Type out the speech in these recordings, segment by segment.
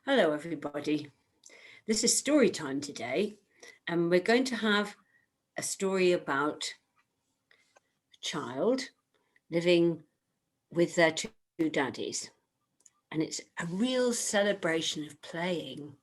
Hello, everybody. This is story time today, and we're going to have a story about a child living with their two daddies. And it's a real celebration of playing.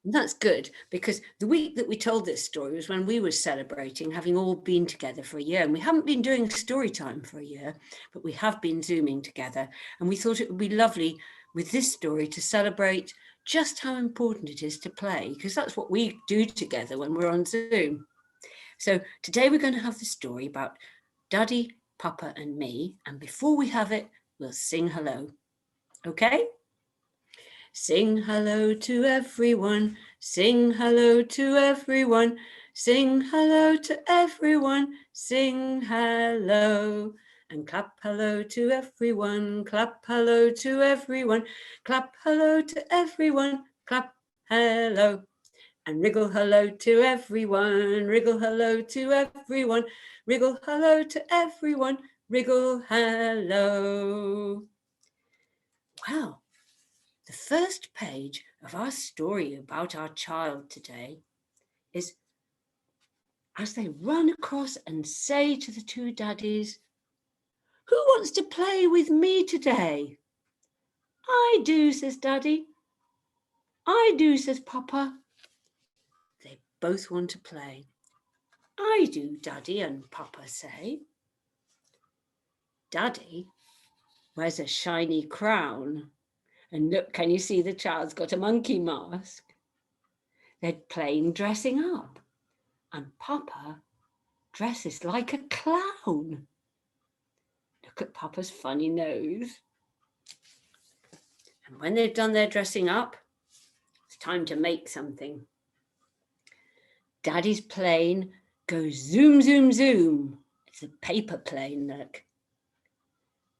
And that's good because the week that we told this story was when we were celebrating having all been together for a year. And we haven't been doing story time for a year, but we have been Zooming together. And we thought it would be lovely with this story to celebrate just how important it is to play, because that's what we do together when we're on Zoom. So today we're going to have the story about Daddy, Papa and me. And before we have it, we'll sing hello. Okay? Sing hello to everyone, sing hello to everyone, sing hello to everyone, sing hello. And clap hello to everyone, clap hello to everyone, clap hello to everyone, clap hello. And wriggle hello to everyone, wriggle hello to everyone, wriggle hello to everyone, wriggle hello. Wow. The first page of our story about our child today is as they run across and say to the two daddies, "Who wants to play with me today?" "I do," says Daddy. "I do," says Papa. They both want to play. "I do," Daddy and Papa say. Daddy wears a shiny crown. And look, can you see the child's got a monkey mask? They're playing dressing up. And Papa dresses like a clown. Look at Papa's funny nose. And when they've done their dressing up, it's time to make something. Daddy's plane goes zoom, zoom, zoom. It's a paper plane, look.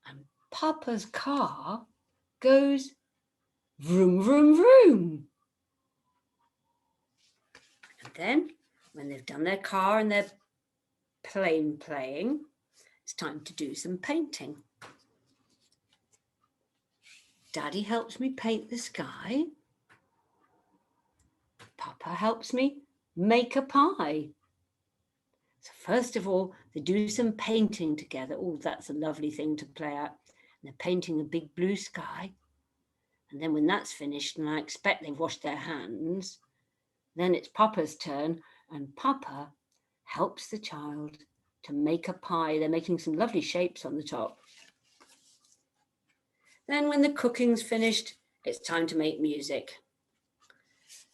And Papa's car goes vroom, vroom, vroom. And then when they've done their car and their plane playing, it's time to do some painting. Daddy helps me paint the sky. Papa helps me make a pie. So first of all, they do some painting together. Oh, that's a lovely thing to play at. And they're painting a big blue sky. And then when that's finished, and I expect they've washed their hands, then it's Papa's turn, and Papa helps the child to make a pie. They're making some lovely shapes on the top. Then when the cooking's finished, it's time to make music.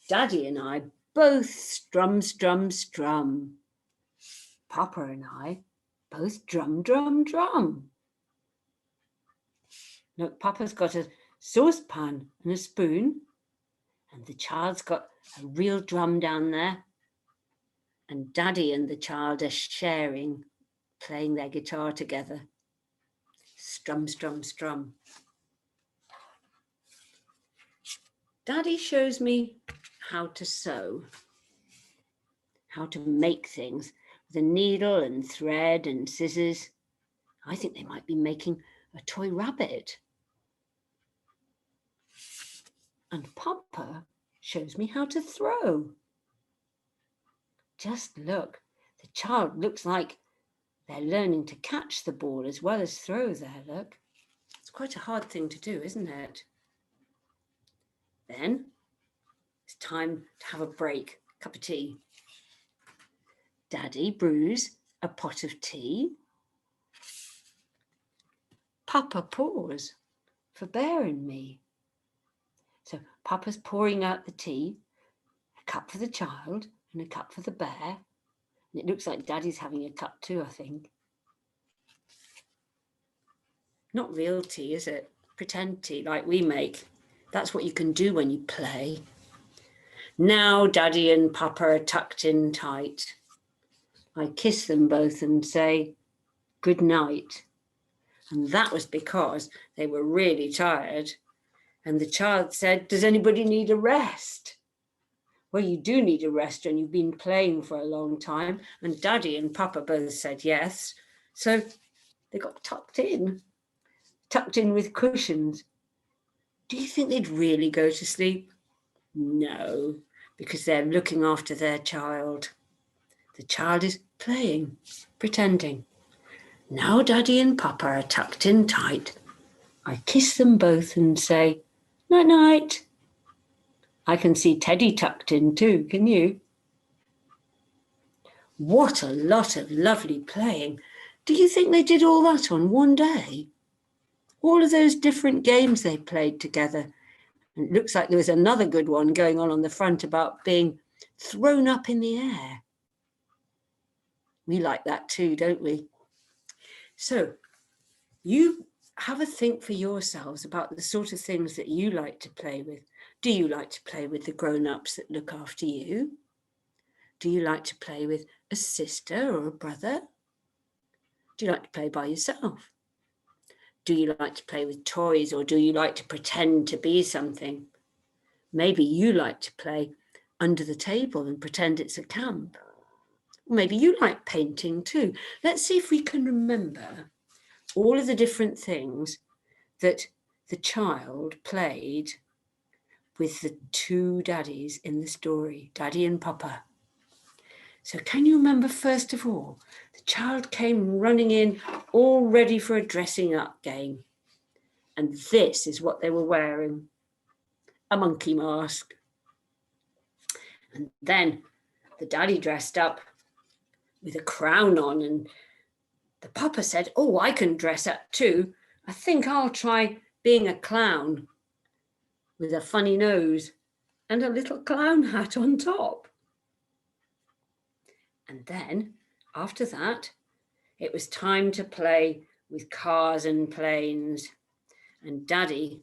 Daddy and I both strum, strum, strum. Papa and I both drum, drum, drum. Look, Papa's got a saucepan and a spoon, and the child's got a real drum down there. And Daddy and the child are sharing, playing their guitar together. Strum, strum, strum. Daddy shows me how to sew, how to make things with a needle and thread and scissors. I think they might be making a toy rabbit. And Papa shows me how to throw. Just look, the child looks like they're learning to catch the ball as well as throw there, look. It's quite a hard thing to do, isn't it? Then it's time to have a break, a cup of tea. Daddy brews a pot of tea. Papa pours for Bear and me. So Papa's pouring out the tea, a cup for the child and a cup for the bear. And it looks like Daddy's having a cup too, I think. Not real tea, is it? Pretend tea like we make. That's what you can do when you play. Now Daddy and Papa are tucked in tight. I kiss them both and say, good night. And that was because they were really tired. And the child said, does anybody need a rest? Well, you do need a rest when you've been playing for a long time. And Daddy and Papa both said yes. So they got tucked in with cushions. Do you think they'd really go to sleep? No, because they're looking after their child. The child is playing, pretending. Now Daddy and Papa are tucked in tight. I kiss them both and say, night night. I can see Teddy tucked in too, can you? What a lot of lovely playing. Do you think they did all that on one day? All of those different games they played together. And it looks like there was another good one going on the front about being thrown up in the air. We like that too, don't we? So you have a think for yourselves about the sort of things that you like to play with. Do you like to play with the grown-ups that look after you? Do you like to play with a sister or a brother? Do you like to play by yourself? Do you like to play with toys, or do you like to pretend to be something? Maybe you like to play under the table and pretend it's a camp. Maybe you like painting too. Let's see if we can remember all of the different things that the child played with the two daddies in the story, Daddy and Papa. So can you remember, first of all, the child came running in, all ready for a dressing up game. And this is what they were wearing, a monkey mask. And then the daddy dressed up with a crown on, and the papa said, oh, I can dress up too. I think I'll try being a clown with a funny nose and a little clown hat on top. And then after that, it was time to play with cars and planes. And Daddy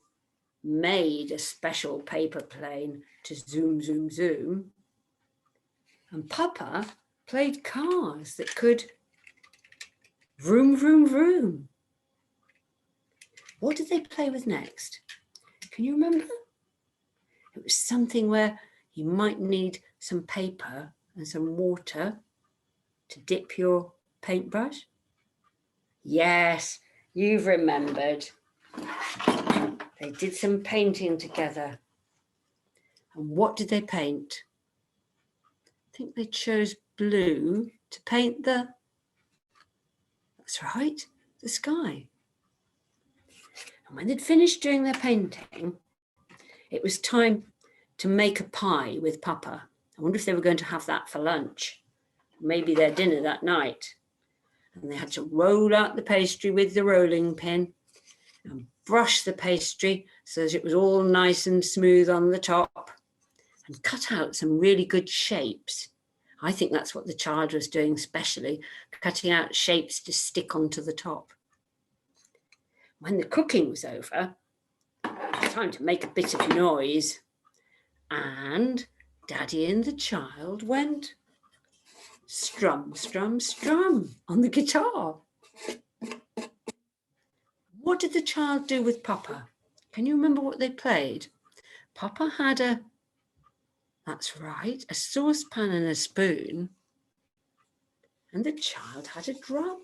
made a special paper plane to zoom, zoom, zoom. And Papa played cars that could vroom, vroom, vroom. What did they play with next? Can you remember? It was something where you might need some paper and some water to dip your paintbrush. Yes, you've remembered. They did some painting together. And what did they paint? I think they chose blue to paint that's right, the sky. And when they'd finished doing their painting, it was time to make a pie with Papa. I wonder if they were going to have that for lunch, maybe their dinner that night. And they had to roll out the pastry with the rolling pin and brush the pastry so that it was all nice and smooth on the top, and cut out some really good shapes. I think that's what the child was doing specially, cutting out shapes to stick onto the top. When the cooking was over, it was time to make a bit of noise, and Daddy and the child went strum, strum, strum on the guitar. What did the child do with Papa? Can you remember what they played? Papa had that's right, a saucepan and a spoon, and the child had a drum.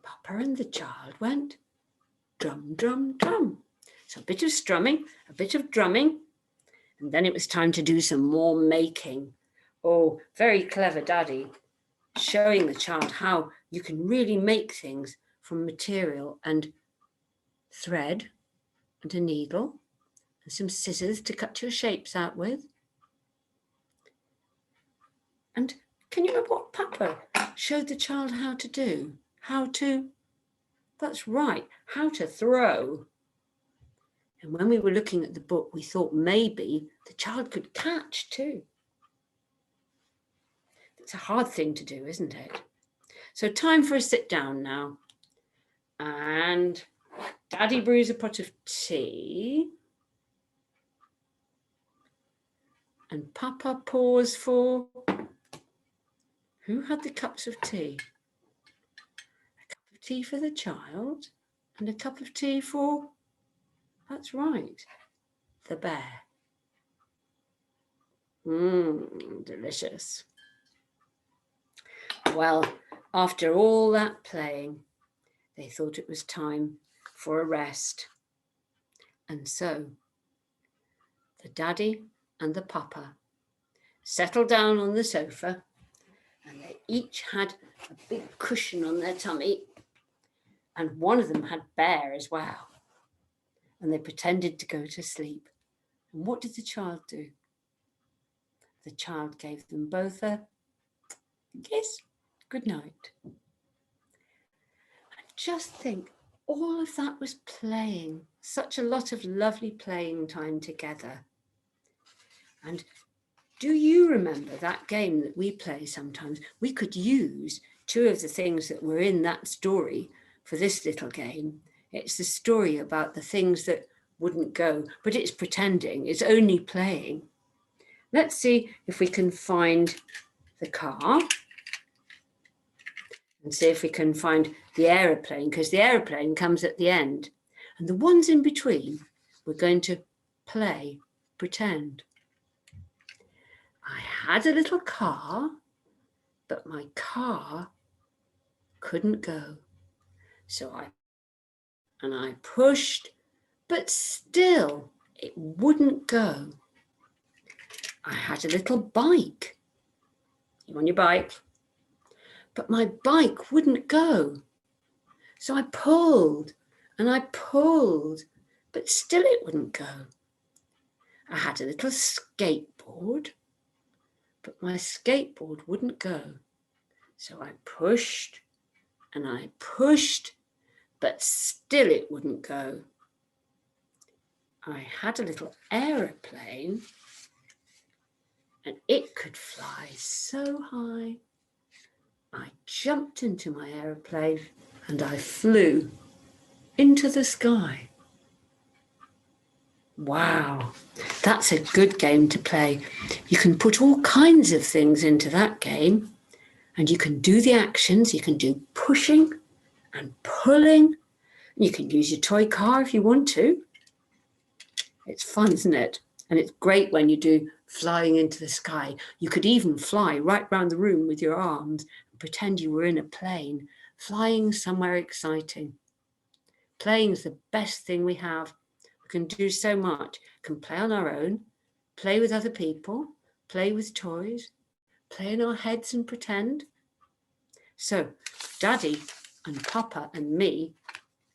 Papa and the child went drum, drum, drum. So a bit of strumming, a bit of drumming, and then it was time to do some more making. Oh, very clever Daddy, showing the child how you can really make things from material and thread and a needle and some scissors to cut your shapes out with. And can you remember what Papa showed the child how to do? That's right, how to throw. And when we were looking at the book, we thought maybe the child could catch too. It's a hard thing to do, isn't it? So time for a sit down now. And Daddy brews a pot of tea. And Papa pours for... Who had the cups of tea? A cup of tea for the child and a cup of tea for... That's right, the bear. Delicious. Well, after all that playing, they thought it was time for a rest. And so the daddy and the papa settled down on the sofa, and they each had a big cushion on their tummy, and one of them had bear as well. And they pretended to go to sleep. And what did the child do? The child gave them both a kiss. Good night. And just think, all of that was playing, such a lot of lovely playing time together. And do you remember that game that we play sometimes? We could use two of the things that were in that story for this little game. It's the story about the things that wouldn't go, but it's pretending, it's only playing. Let's see if we can find the car and see if we can find the aeroplane, because the aeroplane comes at the end. And the ones in between, we're going to play pretend. I had a little car, but my car couldn't go. So I pushed, but still it wouldn't go. I had a little bike. You on your bike? But my bike wouldn't go. So I pulled and I pulled, but still it wouldn't go. I had a little skateboard, but my skateboard wouldn't go. So I pushed and I pushed, but still it wouldn't go. I had a little aeroplane, and it could fly so high. I jumped into my aeroplane and I flew into the sky. Wow, that's a good game to play. You can put all kinds of things into that game, and you can do the actions. You can do pushing and pulling. You can use your toy car if you want to. It's fun, isn't it? And it's great when you do flying into the sky. You could even fly right round the room with your arms and pretend you were in a plane, flying somewhere exciting. Playing is the best thing we have. We can do so much. We can play on our own, play with other people, play with toys, play in our heads and pretend. So Daddy and Papa and me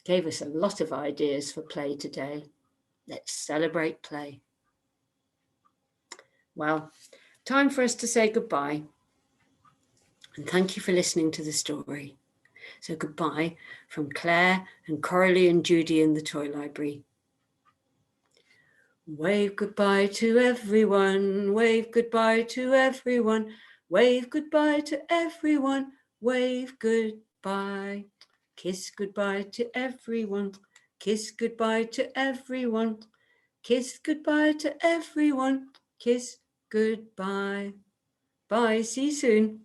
gave us a lot of ideas for play today. Let's celebrate play. Well, time for us to say goodbye. And thank you for listening to the story. So goodbye from Claire and Coralie and Judy in the Toy Library. Wave goodbye to everyone, wave goodbye to everyone, wave goodbye to everyone, wave goodbye. Kiss goodbye to everyone, kiss goodbye to everyone, kiss goodbye to everyone, kiss goodbye. Bye, see you soon.